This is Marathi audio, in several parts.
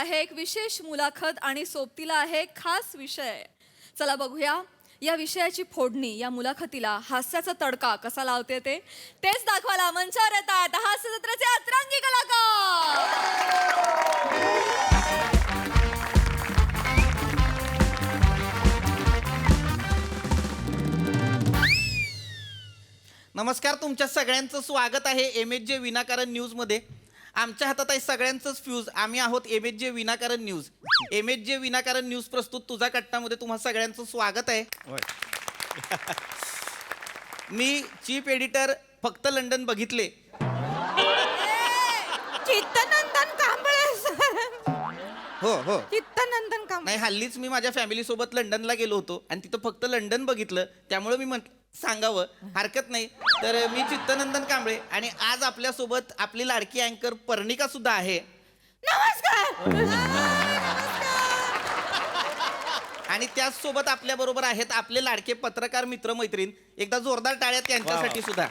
आहे एक विशेष मुलाखत आणि सोबतीला आहे खास विषय. चला बघूया या विषयाची फोडणी, या मुलाखतीला हास्याचा तडका कसा लावते तेच दाखवायला मंचावर येतात हास्य जत्रेचे अतरंगी कलाकार. नमस्कार, तुमच्या सगळ्यांचं स्वागत आहे MHJ विनाकारण न्यूजमध्ये. आमच्या हातात आहे सगळ्यांचंच फ्यूज. आम्ही आहोत MHJ विनाकारण न्यूज. MHJ विनाकारण न्यूज प्रस्तुत तुझा कट्टामध्ये तुम्हा सगळ्यांचं स्वागत आहे. मी चीफ एडिटर फक्त लंडन बघितले. चित्तनंदन कांबळे सर. हो हो चित्तनंदन कांबळे. नाही, हल्लीच मी माझ्या फॅमिली सोबत लंडनला गेलो होतो आणि तिथं फक्त लंडन बघितलं, त्यामुळे मी सांगावं हरकत नाही. तर मी चित्तनंदन कांबळे आणि आज आपल्या सोबत आपली लाडकी अँकर पर्णिका सुद्धा आहे. नमस्कार. आणि त्याच सोबत आपल्या बरोबर आहेत आपले लाडके पत्रकार मित्र मैत्रीण. एकदा जोरदार टाळ्या त्यांच्यासाठी सुद्धा.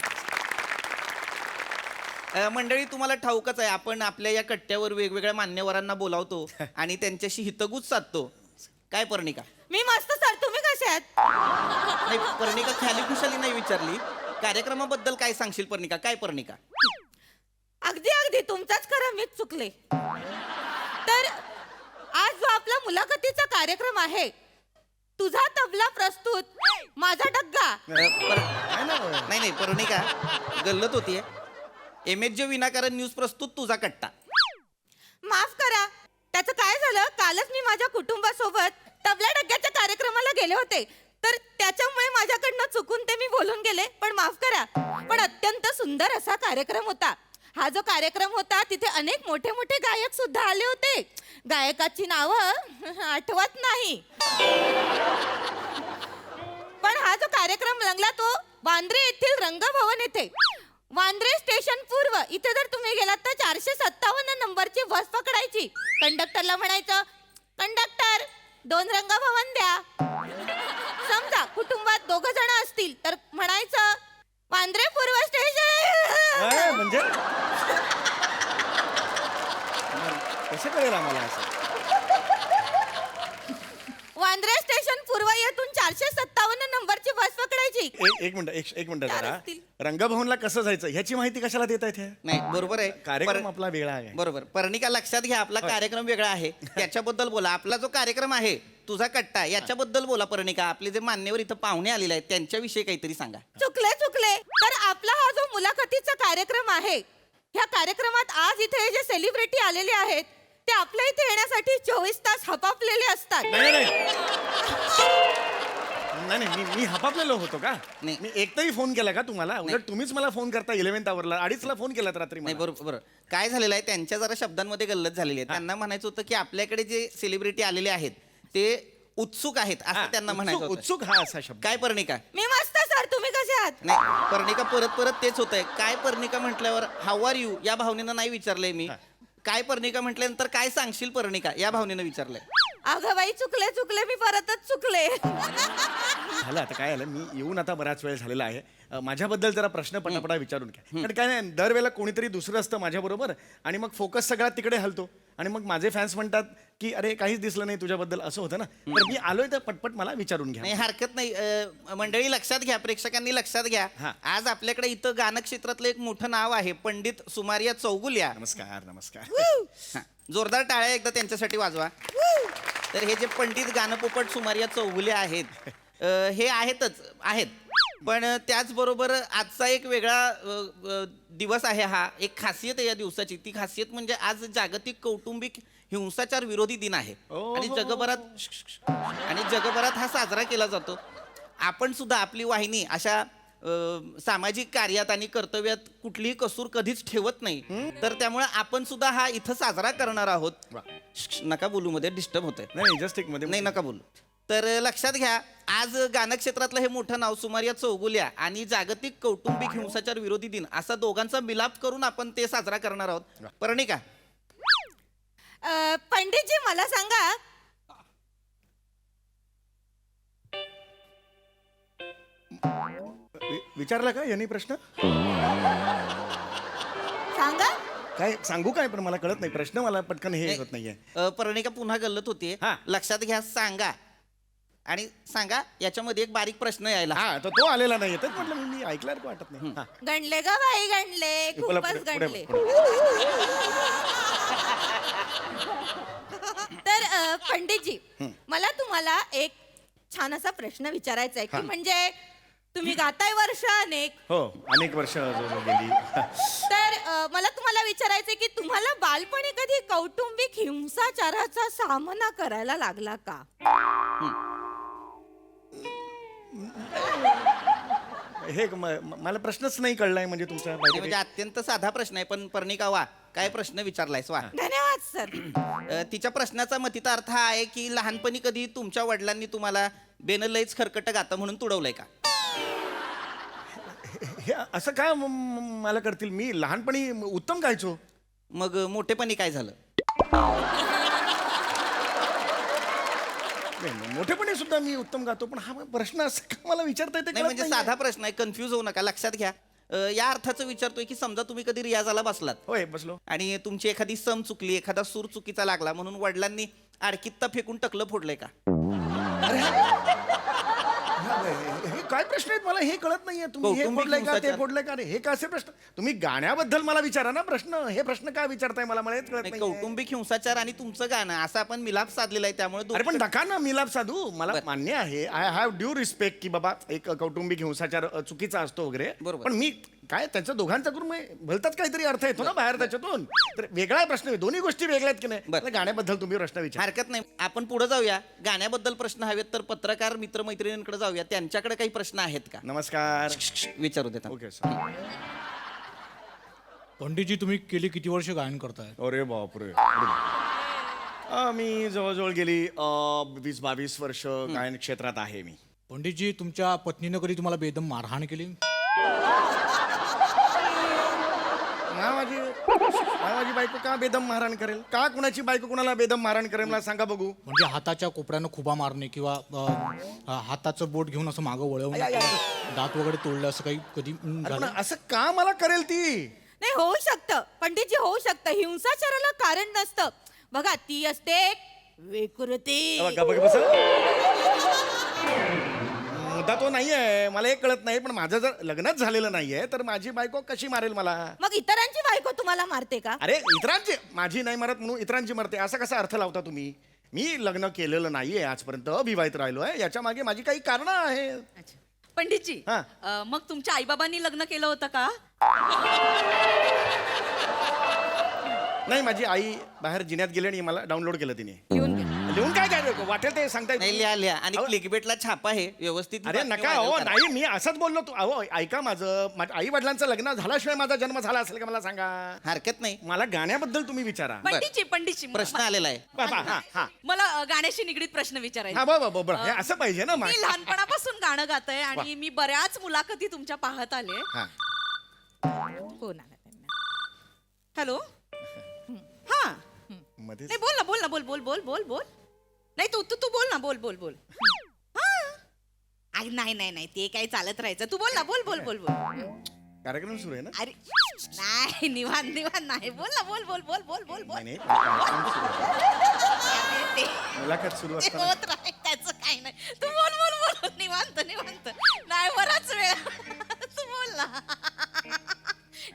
मंडळी, तुम्हाला ठाऊकच आहे, आपण आपल्या या कट्ट्यावर वेगवेगळ्या मान्यवरांना बोलावतो आणि त्यांच्याशी हितगुज साधतो. काय पर्णिका? मी मस्त सर, तुम्ही कसे आहात? नाही, पर्णिका खाली खुशाली नाही विचारली. कार्यक्रमाबद्दल काय सांगशील पर्णिका? काय पर्णिका? अगदी अगदी तुमचाच खरं, मीच चुकले. तर आज जो आपला मुलाखतीचा कार्यक्रम आहे, तुझा तबला प्रस्तुत, माझा डग्गा. नाही नाही पर्णिका, गल्लत होतीये. MHJ विनाकारण न्यूज प्रस्तुत तुझा कट्टा. माफ करा, त्याचं काय झालं, कालच मी माझ्या कुटुंबासोबत तबला डग्ग्याच्या कार्यक्रमाला गेले होते, तर त्याच्यामुळे माझ्याकडनं चुकून ते मी बोलून गेले. पण माफ करा, पण अत्यंत सुंदर असा कार्यक्रम होता. हा जो कार्यक्रम होता तिथे अनेक मोठे मोठे गायक सुद्धा आले होते. गायकाची नावं आठवत नाही, पण हा जो कार्यक्रम रंगला तो वांद्रे येथील रंगभवन येथे. वांद्रे स्टेशन पूर्व इथे जर तुम्ही गेलात तर 457 नंबरची बस पकडायची. कंडक्टरला म्हणायचं, कंडक्टर 2 रंगभवन द्या. समजा कुटुंबात 2 जण असतील तर म्हणायचं, वांद्रे पूर्व स्टेशन. म्हणजे कसं कळेल आम्हाला असं? वांद्रे स्टेशन पूर्व येथून 457 नंबरची बस पकडायची. एक मिनिट चार जरा. असतील. रंगभवनला कसं जायचं ह्याची माहिती कशाला देत आहेत? नाही, बरोबर आहे. कार्यक्रम आपला वेगळा आहे. बरोबर. पर्णिका, लक्षात घ्या, आपला कार्यक्रम वेगळा आहे, त्याच्याबद्दल बोला. आपला जो कार्यक्रम आहे तुझा कट्टा, याच्याबद्दल बोला. पर्णिका, आपले जे मान्यवर इथं पाहुणे आलेले आहेत त्यांच्याविषयी काहीतरी सांगा. चुकले. तर आपला हा जो मुलाखतीचा कार्यक्रम आहे, ह्या कार्यक्रमात आज इथे जे सेलिब्रिटी आलेले आहेत ते आपल्या इथे येण्यासाठी 24 तास हपापलेले असतात. नाही, मी हपापलेलो होतो का? नाही. मी एकटाही फोन केला का तुम्हाला? उलट तुम्हीच मला फोन करता 11th आवरला, 2:30ला फोन केलात रात्री. नाही, बरोबर. काय झालेलं आहे, त्यांच्या जरा शब्दांमध्ये गल्लत झालेली आहे. त्यांना म्हणायचं होतं की आपल्याकडे जे सेलिब्रिटी आलेले आहेत ते उत्सुक आहेत, असं त्यांना म्हणायचं होतं. उत्सुक हा असा शब्द. काय पर्णिका? मी मस्त सर, तुम्ही कसे आहात? नाही पर्णिका, परत तेच होतंय. काय पर्णिका म्हटल्यावर हाऊ आर यू या भावनेनं नाही विचारलंय मी. काय पर्णिका म्हटल्यानंतर काय सांगशील पर्णिका या भावनेनं विचारलंय. अगं बाई, चुकले, मी परतच चुकले. झालं आता काय झालं, मी येऊन आता बराच वेळ झालेला आहे. माझ्याबद्दल जरा प्रश्न पटापटा विचारून घ्या. कारण काय नाही, दरवेळेला कोणीतरी दुसरं असतं माझ्याबरोबर आणि मग फोकस सगळा तिकडे हलतो आणि मग माझे फॅन्स म्हणतात की अरे काहीच दिसलं नाही तुझ्याबद्दल, असं होतं ना. तर मी आलोय तर पटपट मला विचारून घ्या. नाही, हरकत नाही. मंडळी लक्षात घ्या, प्रेक्षकांनी लक्षात घ्या. आज आपल्याकडे इथं गाणं क्षेत्रातलं एक मोठं नाव आहे, पंडित सुमारिया चौगुल्या. नमस्कार. जोरदार टाळ्या एकदा त्यांच्यासाठी वाजवा. तर हे जे पंडित गाणपोपट सुमारिया चौगुले आहेत, हे आहेत, पण त्याचबरोबर आजचा एक वेगळा दिवस आहे. हा एक खासियत आहे या दिवसाची. ती खासियत म्हणजे आज जागतिक कौटुंबिक हिंसाचार विरोधी दिन आहे आणि जगभरात हा साजरा केला जातो. आपण सुद्धा आपली वाहिनी अशा सामाजिक कार्यात आणि कर्तव्यात कुठलीही कसूर कधीच ठेवत नाही. तर त्यामुळे आपण सुद्धा हा इथं साजरा करणार आहोत. नका बोलू, मध्ये डिस्टर्ब होतंय. नाही, जस्ट एक मध्ये नाही, नका बोलू. तर लक्षात घ्या, आज गाणं क्षेत्रातलं हे मोठं नाव सुमारिया चौगुल्या आणि जागतिक कौटुंबिक हिंसाचार विरोधी दिन असा दोघांचा मिलाप करून आपण ते साजरा करणार आहोत. पर्णिका, पंडितजी मला सांगा, विचारला का यांनी प्रश्न? सांगा काय सांगू काय पण मला कळत नाही प्रश्न मला पटकन हे होत नाहीये परिणिका पुन्हा गल्लत होतीये हा. लक्षात घ्या सांगा आणि सांगा याच्यामध्ये एक बारीक प्रश्न यायला हा तो आलेला नाहीये तेच म्हटलं मी ऐकल्यासारखं वाटत नाही हा. गणले ग बाई गणले पुढे- खूपच पुढे- गणले पुढे- तर पंडितजी मला तुम्हाला एक छान असा प्रश्न विचारायचा आहे की म्हणजे तुम्ही गाताय वर्ष अनेक हो अनेक वर्ष गेली तर मला तुम्हाला विचारायचंय की तुम्हाला बालपणी कधी कौटुंबिक हिंसाचाराचा सामना करायला लागला का? हे मला प्रश्नच नाही कळलाय म्हणजे तुमचा म्हणजे अत्यंत साधा प्रश्न आहे पण पर्णिका वा काय प्रश्न विचारलायस वा धन्यवाद सर. तिच्या प्रश्नाचा मतिता अर्थ हा आहे की लहानपणी कधी तुमच्या वडिलांनी तुम्हाला बेनलईच खरकट गातं म्हणून तुडवलंय का? हे असं काय मला करतील मी लहानपणी उत्तम गायचो मग मोठेपणी काय झालं? नाही, मोठेपणी सुद्धा मी उत्तम गातो पण हा प्रश्न असं का मला विचारता येते नाही म्हणजे साधा प्रश्न आहे कन्फ्यूज होऊ नका लक्षात घ्या या अर्थाचं विचारतोय की समजा तुम्ही कधी रियाजाला बसलात होय बसलो आणि तुमची एखादी सम चुकली एखादा सूर चुकीचा लागला म्हणून वडिलांनी आडकित्ता फेकून टकलं फोडलंय का? हे काय प्रश्न आहेत मला हे कळत नाहीये तुम्ही हे कौटुंबिक फोडलंय का ते हिंसाचार. फोडलंय का रे हे का असे प्रश्न तुम्ही गाण्याबद्दल मला विचारा ना प्रश्न हे प्रश्न काय विचारताय मला मला हेच कळत नाही, नाही कौटुंबिक हिंसाचार आणि तुमचं गाणं असं आपण मिलाप साधलेला आहे त्यामुळे अरे पण नका ना मिलाप साधू मला बरं. मान्य आहे आय हॅव ड्यू रिस्पेक्ट की बाबा एक कौटुंबिक हिंसाचार चुकीचा असतो वगैरे बरोबर. पण मी काय त्यांच्या दोघांचा करून भलताच काहीतरी अर्थ येतो ना बाहेर त्याच्यातून तर वेगळा प्रश्न आहे दोन्ही गोष्टी वेगळ्या आहेत की नाही बरं. मला गाण्याबद्दल तुम्ही प्रश्न विचार हरकत नाही आपण पुढे जाऊया गाण्याबद्दल प्रश्न हवेत तर पत्रकार मित्रमैत्रिणींकडे जाऊया त्यांच्याकडे काही प्रश्न आहेत का? नमस्कार विचारू देता ओके सर पंडितजी तुम्ही गेली किती वर्ष गायन करताय? अरे बापरे मी जवळजवळ गेली 20-22 वर्ष गायन क्षेत्रात आहे मी पंडितजी तुमच्या पत्नीनं कधी तुम्हाला बेदम मारहाण केली? माझी बायको का बेदम मारहाण करेल का कुणाची बायको कुणाला बेदम मारहाण करेल मला सांगा बघू म्हणजे हाताच्या कोपऱ्यानं खुबा मारणे किंवा हाताचं बोट घेऊन असं मागं वळवून दात वगैरे तोडलं असं काही कधी अरे पण झालं? असं का मला करेल ती नाही होऊ शकतं पंडितजी होऊ शकतं हिंसाचाराला कारण नसतं बघा ती असते विकृती. बघा, बघा, बस. मुद्दा तो नाहीये मला हे कळत नाही पण माझं जर लग्नच झालेलं नाहीये तर माझी बायको कशी मारेल मला मग इतरांची बायको तुम्हाला मारते का? अरे इतरांची माझी नाही मारत म्हणून इतरांची मरते असा कसा अर्थ लावता तुम्ही मी लग्न केलेलं नाहीये आजपर्यंत अविवाहित राहिलो आहे याच्या मागे माझी काही कारणं आहेत पंडितजी हा. मग तुमच्या आईबाबांनी लग्न केलं होतं का? नाही माझी आई बाहेर जिन्यात गेली आणि मला डाउनलोड केलं तिने घेऊन घ्या. लिहून काय काय वाटेल ते सांगता नाही लिहा लिहा आणि क्लिकबेटला छापा आहे व्यवस्थित अरे बातमी नका व्हायरल हो करा. नाही मी असंच बोललो तू अहो ऐका माझ्या आई वडिलांचं लग्न झाल्याशिवाय माझा जन्म झाला असेल का मला सांगा हरकत नाही मला गाण्याबद्दल तुम्ही विचारा पंडितजी प्रश्न आलेला आहे बाबा, हा हा मला गाण्याशी निगडीत प्रश्न विचारायचे. हा बरोबर हे असं पाहिजे ना मी लहानपणापासून गाणं गातय आणि मी बऱ्याच मुलाखती तुमच्या पाहत आले. हा. फोन आला त्यांना. हॅलो हा मध्ये नाही बोल ना बोल ना बोल बोल बोल बोल बोल नाही तू तू तू बोल ना बोल बोल बोल हा अरे नाही नाही नाही ते काही चालत राहायचं तू बोल ना बोल बोल बोल बोल कार्यक्रम सुरू आहे ना अरे नाही निवांत निवांत नाही बोल ना बोल बोल बोल बोल बोल बोल नाही, कार्यक्रम सुरू आहे. अरे ते मुलाखत सुरू ते असताना होत राहील त्याचं काही नाही तू बोल बोल बोल निवांत निवांत नाही बराच वेळ तू बोल ना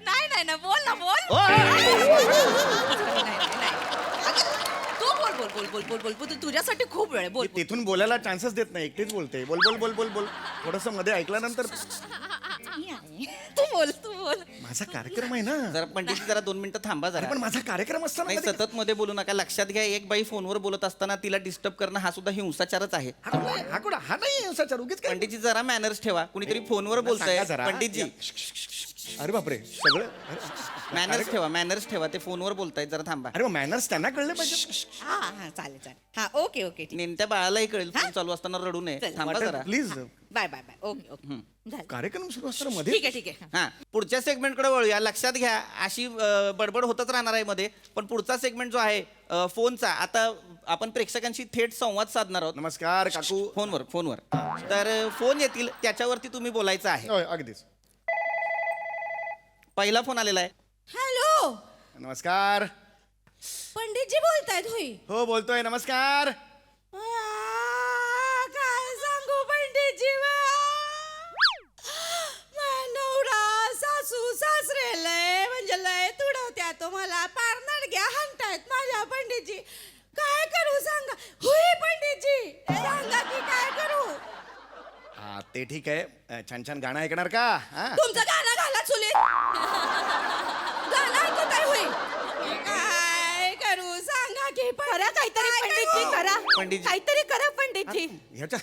नाही नाही ना बोल ना बोल नाही, नाही, नाही. अगं, तू बोल बोल बोल बोल बोल बोल बोल तू तुझ्यासाठी खूप वेळ आहे. बोल मी तिथून बोलायला चान्सेस देत नाही एकटीच बोलते बोल बोल बोल बोल बोल थोडस मध्ये ऐकल्यानंतर तू बोल तू बोल माझा कार्यक्रम आहे ना जरा पंडित जरा 2 मिनिटं थांबा अरे जरा पण माझा कार्यक्रम असताना नाही कधी- सतत मध्ये बोलू नका लक्षात घ्या एक बाई फोनवर बोलत असताना तिला डिस्टर्ब करणं हा सुद्धा हिंसाचारच आहे हा नाही हिंसाचार उगीच काय पंडितजी जरा मॅनर्स ठेवा कुणीतरी फोनवर बोलतंय सांगा जरा. पंडितजी अरे बापरे सगळं मॅनर्स ठेवा ते फोनवर बोलतायत जरा थांबा अरे मॅनर्स त्यांना कळले पाहिजे हा हा चालेल चालेल हा ओके ओके ठीक नेमत्या बाळालाही कळेल फोन चालू असताना रडू नये चल. थांबा जरा please bye bye bye okay okay झालं. कार्यक्रम सुरू असताना मध्ये ठीक आहे ठीक आहे हा पुढच्या सेगमेंटकडे वळूया लक्षात घ्या अशी बडबड होतच राहणार आहे मध्ये पण पुढचा सेगमेंट जो आहे फोनचा आता आपण प्रेक्षकांशी थेट संवाद साधणार आहोत नमस्कार काकू फोनवर तर फोन येतील त्याच्यावरती तुम्ही बोलायचं आहे होय, अगदीच पहिला फोन आलेला आहे हॅलो नमस्कार. पंडितजी बोलतायत होई. हो बोलतोय. नमस्कार. काय सांगू पंडितजी नवरा सासू सासरे लय म्हणजे लय तुडवत्या तो मला पार नडग्या हाणतायत माझ्या पंडितजी. काय करू सांगा. होय पंडितजी सांगा की काय करू. हा ते ठीक आहे. छान छान गाणं ऐकणार का? हा तुमचं गाणं घाला चुलीत. गाणं ऐकू काय होईल. काय करू सांगा की करा काहीतरी पंडितजी करा. पंडितजी. काहीतरी करा पंडितजी. ह्याच्या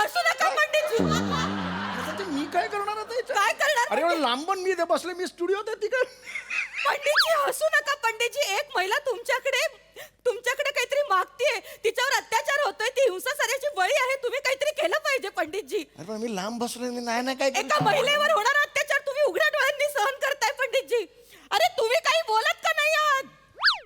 असू नका पंडितजी. आता ते मी काय करणार आता याच्यात? काय करणार अरे एवढं लांबून मी इथे बसले. मी स्टुडिओत आहे तिकडे. पंडितजी हसू नका पंडितजी. एक महिला तुमच्याकडे काहीतरी मागतीये. तिच्यावर अत्याचार होतोय. ती हिंसाचाराची बळी आहे. तुम्ही काहीतरी केलं पाहिजे पंडितजी. अरे पण मी लांब बसलोय. मी नाही काय करू? एका महिलेवर होणारा अत्याचार तुम्ही उघड्या डोळ्यांनी सहन करताय पंडितजी. अरे तुम्ही काही बोलत का नाही आहात.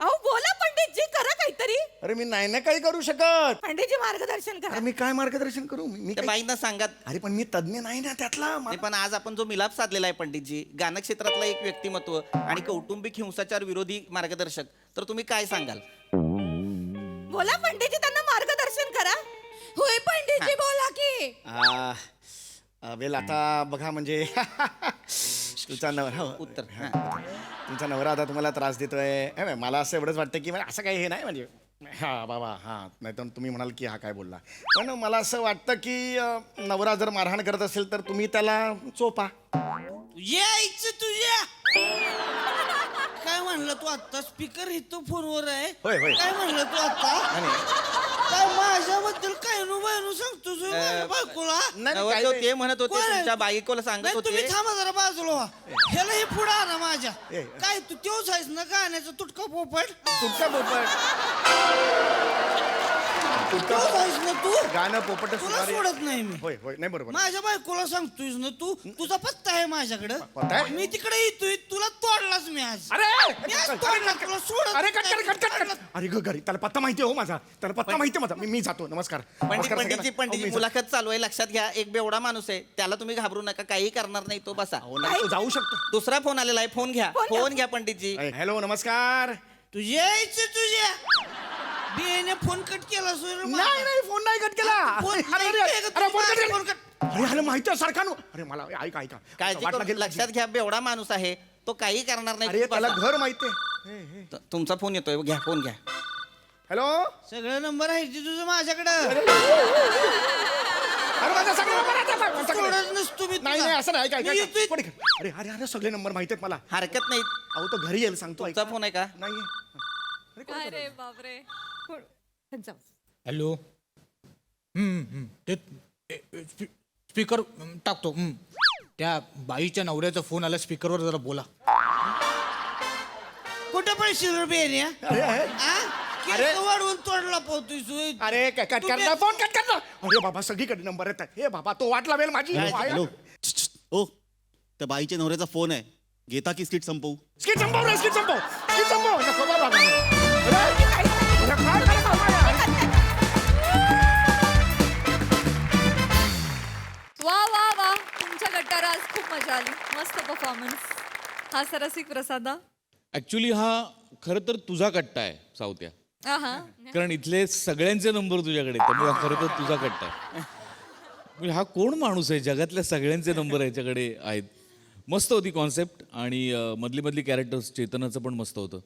अहो बोला पंडितजी. करा काहीतरी. अरे मी नाही काय करू शकत. पंडितजी मार्गदर्शन करा. अरे मी काय मार्गदर्शन करू? मी त्या काय- बाईंना सांगा. अरे पण मी तज्ञ नाही ना त्यातला. नाही, पण आज आपण जो मिलाप साधलेला आहे पंडितजी, गाणं क्षेत्रातलं एक व्यक्तिमत्व आणि कौटुंबिक हिंसाचार विरोधी मार्गदर्शक, तर तुम्ही काय सांगाल? बोला पंडितजी त्यांना मार्गदर्शन करा. होय पंडितजी बोला की. वेल आता बघा म्हणजे तुमचा नवरा उत्तर. तुमचा नवरा आता तुम्हाला त्रास देतोय. हे बघ, मला असं एवढंच वाटतं की असं काही हे नाही म्हणजे हा बाबा हा नाही तर तुम्ही म्हणाल की हा काय बोलला. पण मला असं वाटतं की नवरा जर मारहाण करत असेल तर तुम्ही त्याला चोपा. यायचं तुझ्या काय म्हणलं तू आता. स्पीकर इथं फोनवर आहे. होय, होय. काय म्हणलं तू आता. काय माझ्याबद्दल काय बायनू सांगतो बायकोला. नवरदेव ते म्हणत होते कोण आहे? तुमच्या बायकोला सांगत नाही तुम्ही होते. थांबा जरा बाजूला व्हा. ह्याला हे पुढं आणा माझ्या. ए. काय तू तेवच आहेस ना गाण्याचा तुटका पोपट. तुटका पोपट तेवच आहेस ना तू. गाणं पोपट तुला सुमारे- सोडत नाही मी. होय होय नाही बरोबर. माझ्या बायकोला सांगतोयस ना तू. तुझा पत्ता आहे माझ्याकडे. पत्ता आहे? मी तिकडे येतोय. तुला तोडलाच मी आज. अरे मी आज तोडला तुला सोडत अरे कट नाही. Cut cut cut cut. अरे घरी त्याला पत्ता माहिती हो माझा. त्याला पत्ता माहिती आहे माझा. मी जातो. नमस्कार. पंडित नमस्कार पंडितजी सगळ्यांना. पंडितजी अहो, मी मुलाखत चालू आहे, लक्षात घ्या. एक बेवडा माणूस आहे, त्याला तुम्ही घाबरू नका. काही करणार नाही, तो बसा. अहो, नाही, तो जाऊ शकतो. दुसरा फोन आलेला आहे, फोन घ्या. फोन घ्या पंडितजी. हॅलो नमस्कार. तुझ्या यायचं तुझ्या बियाने फोन कट केला सोय नाही नाही फोन नाही कट केला. फोन अरे, नाही अरे, केला, अरे, फोन कट केला. Phone cut. अरे अरे माहिती आहे सारखा नो. अरे मला ऐका ऐका काळजी वाट करू लागेल. लक्षात घ्या, बेवडा माणूस आहे, तो काही करणार नाही. अरे तुम्ही त्याला बसा. घर माहिती आहे. तुमचा फोन येतोय, घ्या फोन घ्या. हॅलो. सगळे नंबर आहे ते तुझं माझ्याकडं. अरे माझा सगळे नंबर आहेत आता. सगळे. सोडत नसतो मी नाही तुला. नाही असं नाही ऐका मी ऐका येतोय. पुढे घे. अरे अरे अरे सगळे नंबर माहिती आहेत मला. हरकत नाही. अहो तो घरी येईल सांगतो. तुमचा ऐका. फोन आहे का? नाहीये. अरे बापरे. त्यांचा. हॅलो. ते स्पीकर टाकतो. त्या बाईच्या नवऱ्याचा फोन आला. स्पीकरवर जरा बोला. कुठं पैसे बियाने अरे अरे वाढवून तोडला पावतोय सोय. अरे कट करना फोन कट करना. अरे बाबा सगळीकडे नंबर येतात. हे बाबा तो वाट लावेल माझी. हॅलो ओ त्या बाईच्या नवऱ्याचा फोन आहे. घेता की सीट संपवू. स्किट संपव रे स्किट संपव. स्किट संपव. नको बाबा. अरे काय करत आहात? वा वा वा, तुमच्या गट्टाला आज खूप मजा आली. मस्त परफॉर्मन्स. हा सरसिक प्रसादा. ऍक्च्युली हा खरं तर तुझा कट्टा आहे सावत्या. आहा. कारण इथले सगळ्यांचे नंबर तुझ्याकडे आहेत. त्यामुळे हा खरं तर तुझा कट्टा आहे. म्हणजे हा कोण माणूस आहे जगातल्या सगळ्यांचे नंबर याच्याकडे आहेत. मस्त होती कॉन्सेप्ट. आणि मधली मधली कॅरेक्टर्स चेतनाचं पण मस्त होतं.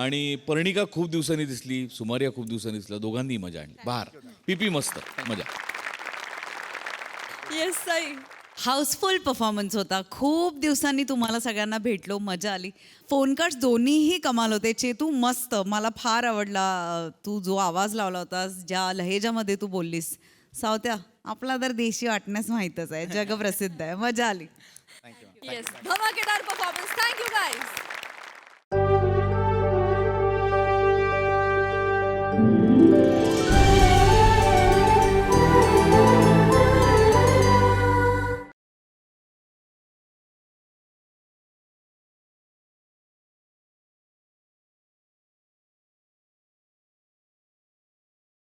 आणि पर्णिका खूप दिवसांनी दिसली, सुमारिया खूप दिवसांनी दिसला. दोघांनी मजा आणली. बहार पीपी मस्त मजा. येस साई. हाऊसफुल परफॉर्मन्स होता. खूप दिवसांनी तुम्हाला सगळ्यांना भेटलो, मजा आली. फोन कट्स दोन्हीही कमाल होते. चेतू मस्त, मला फार आवडला. तू जो आवाज लावला होतास, ज्या लहेजामध्ये तू बोललीस. सावत्या आपला तर देशी वाटण्यास माहीतच आहे, जगप्रसिद्ध आहे. मजा आली. येस, धमाकेदार परफॉर्मन्स. Thank you guys.